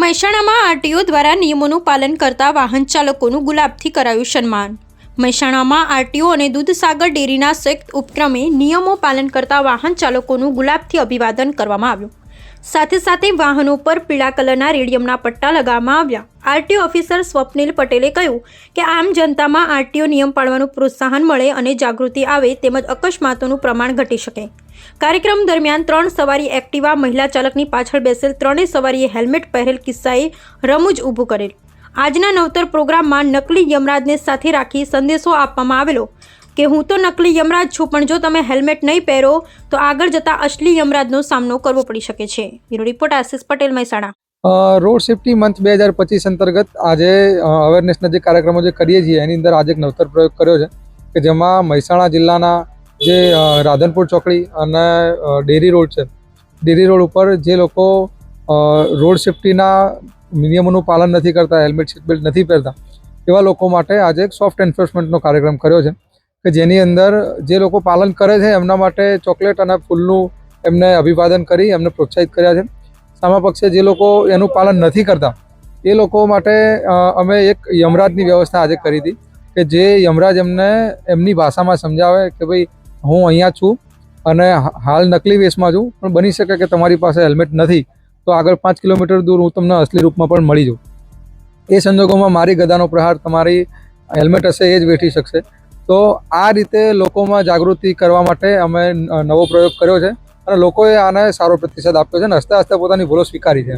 મહેસાણામાં આરટીઓ દ્વારા નિયમોનું પાલન કરતા વાહન ચાલકોનું ગુલાબથી કરાયું સન્માન। મહેસાણામાં આરટીઓ અને દૂધસાગર ડેરીના સંયુક્ત ઉપક્રમે નિયમો પાલન કરતા વાહન ચાલકોનું ગુલાબથી અભિવાદન કરવામાં આવ્યું। સાથે સાથે વાહનો પર પીળા કલરના રેડિયમના પટ્ટા લગાવવામાં આવ્યા। આરટીઓ ઓફિસર સ્વપ્નિલ પટેલે કહ્યું કે આમ જનતામાં આરટીઓ નિયમ પાળવાનું પ્રોત્સાહન મળે અને જાગૃતિ આવે તેમજ અકસ્માતોનું પ્રમાણ ઘટી શકે। કાર્યક્રમ દરમિયાન 3 સવારી એક્ટિવા મહિલા ચાલકની પાછળ બેસેલ 3 સવારીએ હેલ્મેટ પહેરેલ કિસ્સાએ રમૂજ ઊભું કરેલ। આજના નવતર પ્રોગ્રામમાં નકલી યમરાજને સાથે રાખી સંદેશો આપવામાં આવેલો કે હું તો નકલી યમરાજ છું, પણ જો તમે હેલ્મેટ નહીં પહેરો તો આગળ જતા અસલી યમરાજનો સામનો કરવો પડી શકે છે। Bureau report Ashish Patel, Mehsana. Road safety month 2025 અંતર્ગત આજે અવેરનેસના જે કાર્યક્રમો જે કરીએ છીએ એની અંદર આજે એક નવતર પ્રયોગ કર્યો છે કે જેમાં મહેસાણા જિલ્લાના જે રાધનપુર ચોકડી અને ડેરી રોડ છે, ડેરી રોડ ઉપર જે લોકો રોડ સેફ્ટીના નિયમોનું પાલન નથી કરતા, હેલ્મેટ સીટ બેલ્ટ નથી પહેરતા, એવા લોકો માટે આજે એક સોફ્ટ એન્ફોર્સમેન્ટનો કાર્યક્રમ કર્યો છે કે જેની અંદર જે લોકો પાલન કરે છે એમના માટે ચોકલેટ અને ફૂલનું એમને અભિવાદન કરી એમને પ્રોત્સાહિત કર્યા છે। સામા પક્ષે જે લોકો એનું પાલન નથી કરતા એ લોકો માટે અમે એક યમરાજની વ્યવસ્થા આજે કરી હતી કે જે યમરાજ એમને એમની ભાષામાં સમજાવે કે ભાઈ હું અહીંયા છું અને હાલ નકલી વેશમાં છું, પણ બની શકે કે તમારી પાસે હેલ્મેટ નથી તો આગળ 5 કિલોમીટર દૂર હું તમને અસલી રૂપમાં પણ મળી જાઉં। એ સંજોગોમાં મારી ગદાનો પ્રહાર તમારી હેલ્મેટ હશે એ જ વેઠી શકશે। તો આ રીતે લોકોમાં જાગૃતિ કરવા માટે અમે નવો પ્રયોગ કર્યો છે અને લોકોએ આને સારો પ્રતિસાદ આપ્યો છે અને હસતા હસતા પોતાની ભૂલો સ્વીકારી છે।